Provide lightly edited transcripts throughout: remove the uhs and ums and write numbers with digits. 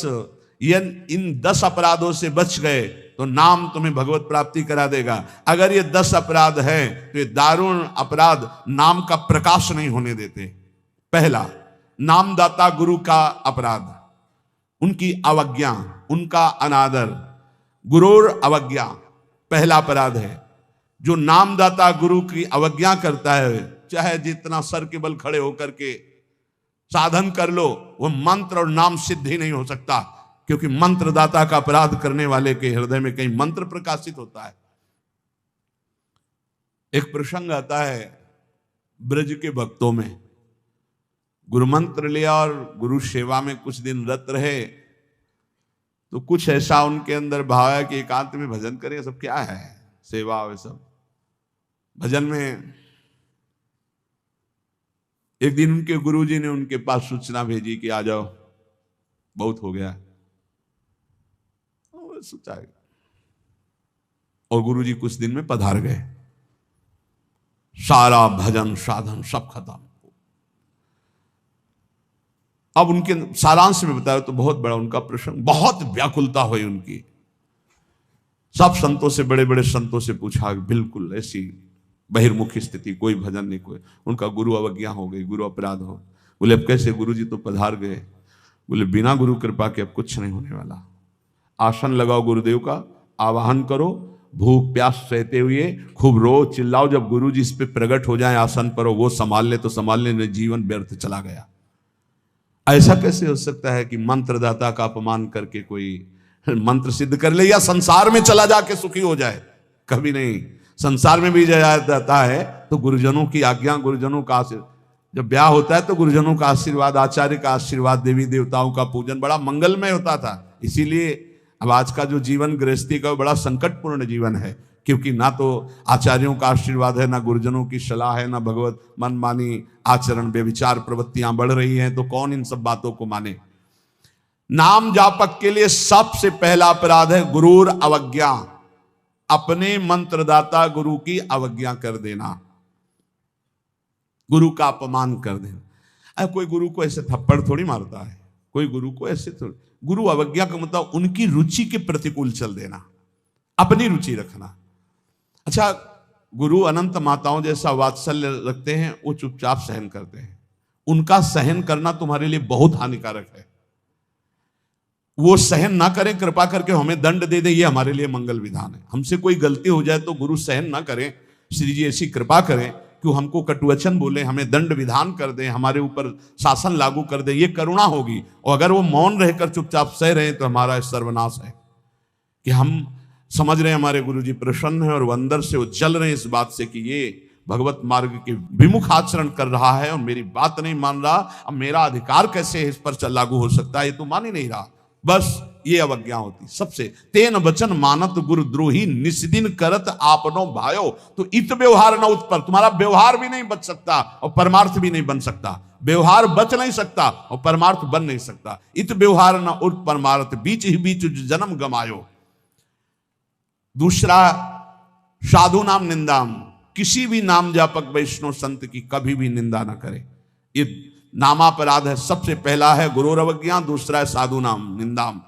इन 10 अपराधों से बच गए तो नाम तुम्हें भगवत प्राप्ति करा देगा। अगर ये 10 अपराध है तो ये दारुण अपराध नाम का प्रकाश नहीं होने देते। पहला, नामदाता गुरु का अपराध, उनकी अवज्ञा, उनका अनादर। गुरुर अवज्ञा पहला अपराध है। जो नामदाता गुरु की अवज्ञा करता है, चाहे जितना सर के बल खड़े होकर के साधन कर लो, वो मंत्र और नाम सिद्ध ही नहीं हो सकता, क्योंकि मंत्रदाता का अपराध करने वाले के हृदय में कहीं मंत्र प्रकाशित होता है। एक प्रसंग आता है ब्रज के भक्तों में, गुरु मंत्र लिया और गुरु सेवा में कुछ दिन रत रहे, तो कुछ ऐसा उनके अंदर भाव है कि एकांत में भजन करें। सब क्या है, सेवा वे सब भजन में। एक दिन उनके गुरुजी ने उनके पास सूचना भेजी कि आ जाओ, बहुत हो गया। सोचा, और गुरुजी कुछ दिन में पधार गए। सारा भजन साधन सब खत्म। अब उनके सारांश में बताया तो बहुत बड़ा उनका प्रसंग, बहुत व्याकुलता हुई उनकी। सब संतों से, बड़े बड़े संतों से पूछा, बिल्कुल ऐसी बहिर्मुखी स्थिति, कोई भजन नहीं, कोई। उनका गुरु अवज्ञा हो गई, गुरु अपराध हो। बोले अब कैसे? गुरु जी तो पधार गए। बोले बिना गुरु कृपा के अब कुछ नहीं होने वाला। आसन लगाओ गुरुदेव का, आवाहन करो, भूख प्यास सहते हुए खूब रो चिल्लाओ। जब गुरु जी इस पे प्रकट हो जाए आसन पर, वो संभाल ले तो संभाल ले, जीवन व्यर्थ चला गया। ऐसा कैसे हो सकता है कि मंत्रदाता का अपमान करके कोई मंत्र सिद्ध कर ले या संसार में चला जाके सुखी हो जाए? कभी नहीं। संसार में भी जाता है तो गुरुजनों की आज्ञा, गुरुजनों का आशीर्वाद। जब ब्याह होता है तो गुरुजनों का आशीर्वाद, आचार्य का आशीर्वाद, देवी देवताओं का पूजन बड़ा मंगलमय होता था। इसीलिए अब आज का जो जीवन गृहस्थी का बड़ा संकटपूर्ण जीवन है, क्योंकि ना तो आचार्यों का आशीर्वाद है, ना गुरुजनों की सलाह है, ना भगवत मनमानी आचरण व्यभिचार प्रवृत्तियां बढ़ रही हैं, तो कौन इन सब बातों को माने। नाम जापक के लिए सबसे पहला अपराध है गुरुर अवज्ञा, अपने मंत्रदाता गुरु की अवज्ञा कर देना, गुरु का अपमान कर देना। कोई गुरु को ऐसे थप्पड़ थोड़ी मारता है, कोई गुरु को ऐसे थोड़ी। गुरु अवज्ञा का मतलब उनकी रुचि के प्रतिकूल चल देना, अपनी रुचि रखना। अच्छा, गुरु अनंत माताओं जैसा वात्सल्य रखते हैं, वो चुपचाप सहन करते हैं। उनका सहन करना तुम्हारे लिए बहुत हानिकारक है। वो सहन ना करें, कृपा करके हमें दंड दे दे, ये हमारे लिए मंगल विधान है। हमसे कोई गलती हो जाए तो गुरु सहन ना करें, श्री जी ऐसी कृपा करें कि हमको कटुवचन बोले, हमें दंड विधान कर दें, हमारे ऊपर शासन लागू कर दे, ये करुणा होगी। और अगर वो मौन रहकर चुपचाप सह रहे तो हमारा सर्वनाश है। कि हम समझ रहे हैं हमारे गुरु जी प्रसन्न है और वो अंदर से वो जल रहे हैं इस बात से कि ये भगवत मार्ग के विमुख आचरण कर रहा है और मेरी बात नहीं मान रहा, अब मेरा अधिकार कैसे इस पर लागू हो सकता है, ये तो मान ही नहीं रहा। बस ये अवज्ञा होती सबसे। तेन वचन मानत गुरु द्रोही, निस्दिन करत आपनो भायो। तो इत व्यवहार न उत्पर, तुम्हारा व्यवहार भी नहीं बच सकता और परमार्थ भी नहीं बन सकता। व्यवहार बच नहीं सकता और परमार्थ बन नहीं सकता। इत व्यवहार न उठ परमार्थ, बीच ही बीच जन्म गमायो। दूसरा, साधु नाम निंदाम, किसी भी नाम जापक वैष्णव संत की कभी भी निंदा ना करे। ये नामापराध है। सबसे पहला है गुरुर अवज्ञा, दूसरा है साधु नाम निंदाम।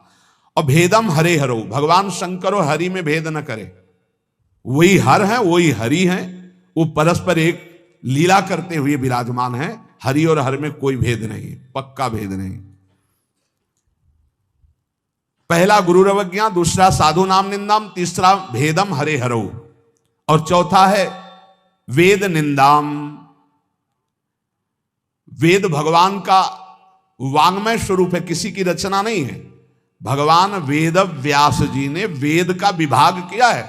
और भेदम हरे हरो, भगवान शंकर और हरि में भेद न करे। वही हर है, वही हरि है, वो परस्पर एक लीला करते हुए विराजमान है। हरि और हर में कोई भेद नहीं, पक्का भेद नहीं। पहला गुरुर अवज्ञा, दूसरा साधु नाम निंदाम, तीसरा भेदम हरे हरो, और चौथा है वेद निंदाम। वेद भगवान का वांग्मय स्वरूप है, किसी की रचना नहीं है। भगवान वेद व्यास जी ने वेद का विभाग किया है।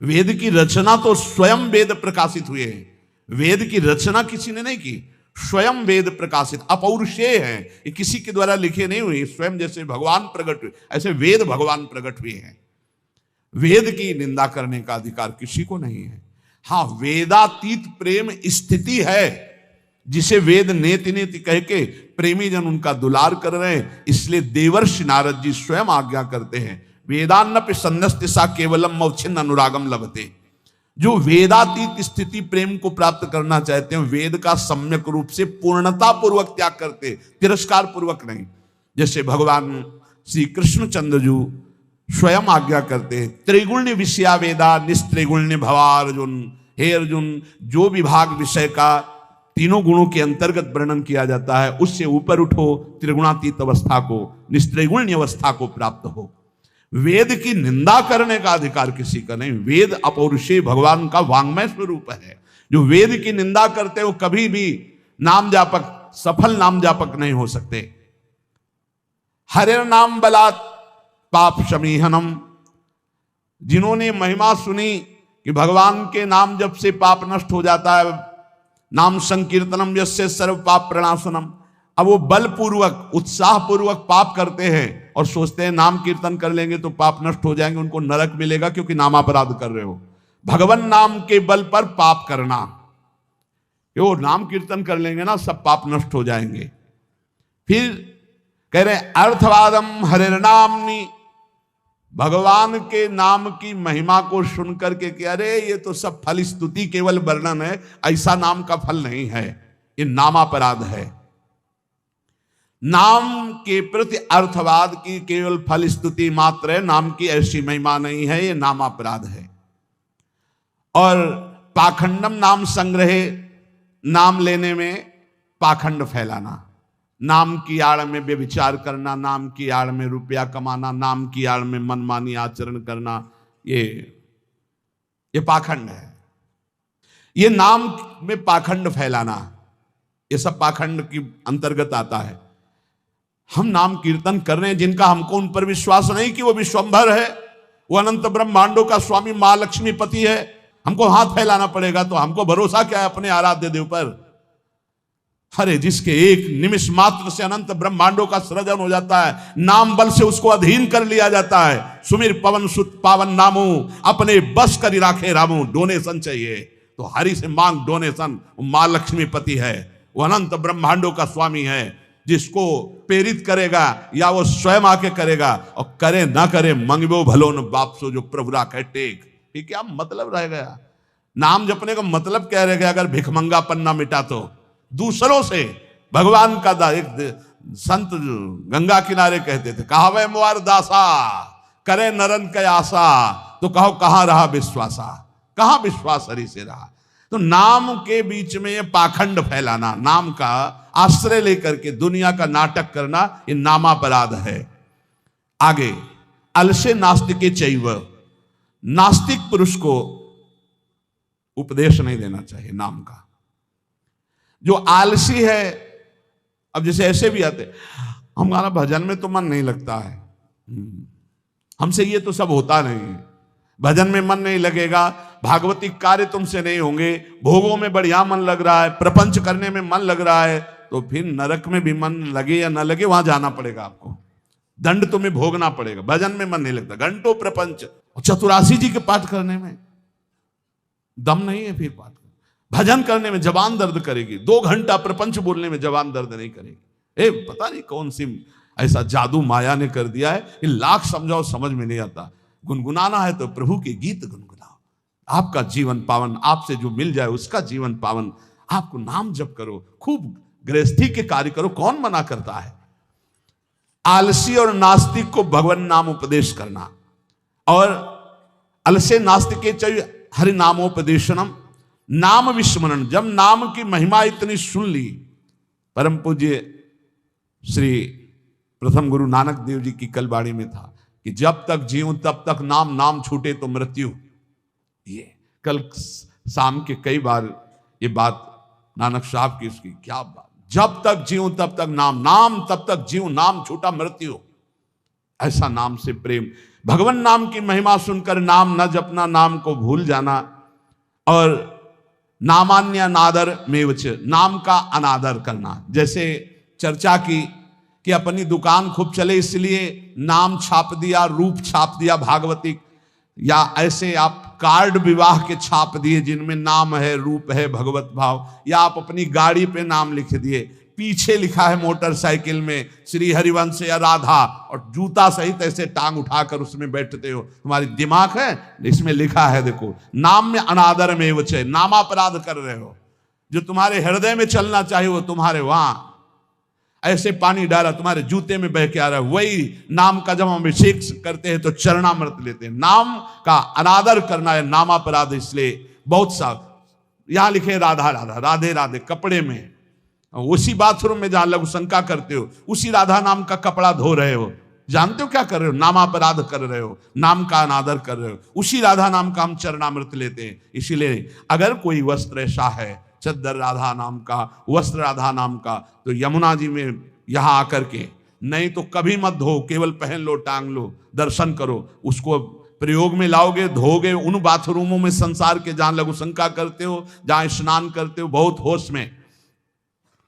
वेद की रचना तो स्वयं वेद प्रकाशित हुए हैं। वेद की रचना किसी ने नहीं की, स्वयं वेद प्रकाशित अपौरुषेय है। ये किसी के द्वारा लिखे नहीं हुए, स्वयं जैसे भगवान प्रकट हुए ऐसे वेद भगवान प्रकट हुए हैं। वेद की निंदा करने का अधिकार किसी को नहीं है। हाँ, वेदातीत प्रेम स्थिति है, जिसे वेद नेति नेति कह के प्रेमी जन उनका दुलार कर रहे हैं। इसलिए देवर्षि नारद जी स्वयं आज्ञा करते हैं, वेदान्नपि सन्नस्ति सा केवलम मौच्छिन्न अनुरागम लभते। जो वेदातीत स्थिति प्रेम को प्राप्त करना चाहते हैं, वेद का सम्यक रूप से पूर्णता पूर्वक त्याग करते, तिरस्कार पूर्वक नहीं। जैसे भगवान श्री कृष्णचंद्र जी स्वयं आज्ञा करते हैं, त्रिगुण्य विषया वेदा निस्त्रिगुण्य भवा अर्जुन। हे अर्जुन, जो विभाग विषय का तीनों गुणों के अंतर्गत वर्णन किया जाता है उससे ऊपर उठो, त्रिगुणातीत अवस्था को, निस्त्रिगुण्य अवस्था को प्राप्त हो। वेद की निंदा करने का अधिकार किसी का नहीं। वेद अपौरुषेय भगवान का वांग्मय स्वरूप है। जो वेद की निंदा करते हो कभी भी नाम जापक, सफल नाम जापक नहीं हो सकते। हरे नाम बलात् पाप शमीहनम। जिन्होंने महिमा सुनी कि भगवान के नाम जप से पाप नष्ट हो जाता है, नाम संकीर्तनम यस्य सर्व पाप प्रणाशनम। अब वो बलपूर्वक उत्साह पूर्वक पाप करते हैं और सोचते हैं नाम कीर्तन कर लेंगे तो पाप नष्ट हो जाएंगे, उनको नरक मिलेगा क्योंकि नामापराध कर रहे हो। भगवान नाम के बल पर पाप करना, वो नाम कीर्तन कर लेंगे ना सब पाप नष्ट हो जाएंगे। फिर कह रहे अर्थवादम हरिर्नामनि। भगवान के नाम की महिमा को सुनकर के कि अरे ये तो सब फल स्तुति केवल वर्णन है, ऐसा नाम का फल नहीं है, ये नामापराध है। नाम के प्रति अर्थवाद की केवल फल स्तुति मात्र है, नाम की ऐसी महिमा नहीं है, ये नामापराध है। और पाखंडम नाम संग्रहे, नाम लेने में पाखंड फैलाना, नाम की आड़ में व्यभिचार करना, नाम की आड़ में रुपया कमाना, नाम की आड़ में मनमानी आचरण करना, ये पाखंड है। ये नाम में पाखंड फैलाना, ये सब पाखंड की अंतर्गत आता है। हम नाम कीर्तन कर रहे हैं, जिनका हमको उन पर विश्वास नहीं कि वो विश्वंभर है, वो अनंत ब्रह्मांडों का स्वामी मां लक्ष्मी पति है, हमको हाथ फैलाना पड़ेगा। तो हमको भरोसा क्या है अपने आराध्य देव पर? अरे जिसके एक निमिष मात्र से अनंत ब्रह्मांडों का सृजन हो जाता है, नाम बल से उसको अधीन कर लिया जाता है। सुमिर पवन सुत पावन नामो, अपने बस करी राखे रामो। डोनेशन चाहिए तो हरि से मांग डोनेशन। मां लक्ष्मी पति है, वो अनंत ब्रह्मांडों का स्वामी है। जिसको प्रेरित करेगा या वो स्वयं आके करेगा, और करे ना करे मंगबो भलो न बापसो, जो प्रभु राखे टेक। ये क्या मतलब रह गया? नाम जपने का मतलब क्या रह गया? अगर भिखमंगा पन्ना मिटा तो दूसरों से भगवान का एक संत गंगा किनारे कहते थे, कहावे मुआर दासा करे नरन के आशा। तो कहो कहां रहा विश्वासा, कहां विश्वास हरि से रहा? तो नाम के बीच में ये पाखंड फैलाना, नाम का आश्रय लेकर के दुनिया का नाटक करना, ये नामापराध है। आगे अलसे नास्तिके चैव, नास्तिक पुरुष को उपदेश नहीं देना चाहिए नाम का। जो आलसी है, अब जैसे ऐसे भी आते, हमारा भजन में तो मन नहीं लगता है, हमसे ये तो सब होता नहीं है, भजन में मन नहीं लगेगा, भागवती कार्य तुमसे नहीं होंगे, भोगों में बढ़िया मन लग रहा है, प्रपंच करने में मन लग रहा है, तो फिर नरक में भी मन लगे या ना लगे वहां जाना पड़ेगा आपको, दंड तुम्हें भोगना पड़ेगा। भजन में मन नहीं लगता, घंटों प्रपंच, चतुरासी जी के पाठ करने में दम नहीं है, फिर पाठ भजन करने में जबान दर्द करेगी, 2 घंटा प्रपंच बोलने में जबान दर्द नहीं करेगी। पता नहीं कौन सी ऐसा जादू माया ने कर दिया है, ये लाख समझाओ समझ में नहीं आता। गुनगुनाना है तो प्रभु के गीत गुनगुनाओ, आपका जीवन पावन, आपसे जो मिल जाए उसका जीवन पावन। आपको नाम जप करो, खूब गृहस्थी के कार्य करो, कौन मना करता है? आलसी और नास्तिक को भगवान नाम उपदेश करना, और अलसे नास्तिके चाहिए हरि नामोपदेशनम, नाम विस्मरण। जब नाम की महिमा इतनी सुन ली, परम पूज्य श्री प्रथम गुरु नानक देव जी की कल बाणी में था कि जब तक जीऊं तब तक नाम, नाम छूटे तो मृत्यु। ये कल शाम के कई बार ये बात नानक साहब की, उसकी क्या बात, जब तक जीऊं तब तक नाम, नाम तब तक जीऊं, नाम छूटा मृत्यु। ऐसा नाम से प्रेम, भगवान नाम की महिमा सुनकर नाम न जपना, नाम को भूल जाना, और नामान्य अनादर मेवच, नाम का अनादर करना। जैसे चर्चा की कि अपनी दुकान खूब चले इसलिए नाम छाप दिया, रूप छाप दिया भागवतिक, या ऐसे आप कार्ड विवाह के छाप दिए जिनमें नाम है, रूप है, भगवत भाव, या आप अपनी गाड़ी पे नाम लिख दिए, पीछे लिखा है मोटरसाइकिल में श्री हरिवंश या राधा, और जूता सहित ऐसे टांग उठाकर उसमें बैठते हो। तुम्हारी दिमाग है, इसमें लिखा है देखो, नाम में अनादर में वचे, नामापराध कर रहे हो। जो तुम्हारे हृदय में चलना चाहिए वो तुम्हारे वहां, ऐसे पानी डाला तुम्हारे जूते में बह के आ रहा है। वही नाम का जब हम अभिषेक करते हैं तो चरणामृत लेते हैं। नाम का अनादर करना है नामापराध। इसलिए बहुत सा यहां लिखे राधा राधा, राधे राधे कपड़े में, उसी बाथरूम में जहां लघुशंका करते हो उसी राधा नाम का कपड़ा धो रहे हो, जानते हो क्या कर रहे हो? नामापराध कर रहे हो, नाम का अनादर कर रहे हो। उसी राधा नाम का हम चरणामृत लेते हैं। इसीलिए अगर कोई वस्त्र ऐसा है, चद्दर राधा नाम का, वस्त्र राधा नाम का, तो यमुना जी में यहां आकर के, नहीं तो कभी मत धो, केवल पहन लो, टांग लो, दर्शन करो। उसको प्रयोग में लाओगे, धोगे उन बाथरूमों में संसार के जहां लघुशंका करते हो, जहां स्नान करते हो बहुत होश में।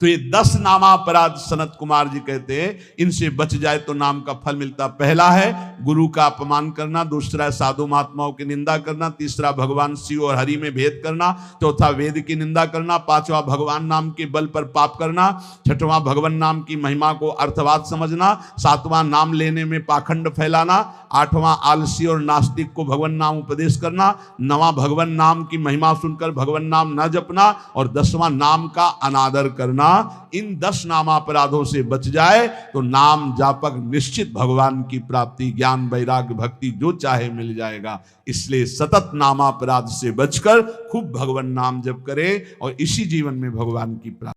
तो ये 10 नामापराध सनत कुमार जी कहते हैं, इनसे बच जाए तो नाम का फल मिलता। पहला है गुरु का अपमान करना, दूसरा है साधु महात्माओं की निंदा करना, तीसरा भगवान शिव और हरि में भेद करना, चौथा वेद की निंदा करना, पांचवा भगवान नाम के बल पर पाप करना, छठवां भगवान नाम की महिमा को अर्थवाद समझना, सातवां नाम लेने में पाखंड फैलाना, आठवां आलसी और नास्तिक को भगवान नाम उपदेश करना, नवां भगवान नाम की महिमा सुनकर भगवान नाम न जपना, और 10वां नाम का अनादर करना। इन 10 नामापराधों से बच जाए तो नाम जापक निश्चित भगवान की प्राप्ति, ज्ञान, वैराग्य, भक्ति जो चाहे मिल जाएगा। इसलिए सतत नामापराध से बचकर खूब भगवान नाम जप करें और इसी जीवन में भगवान की प्राप्ति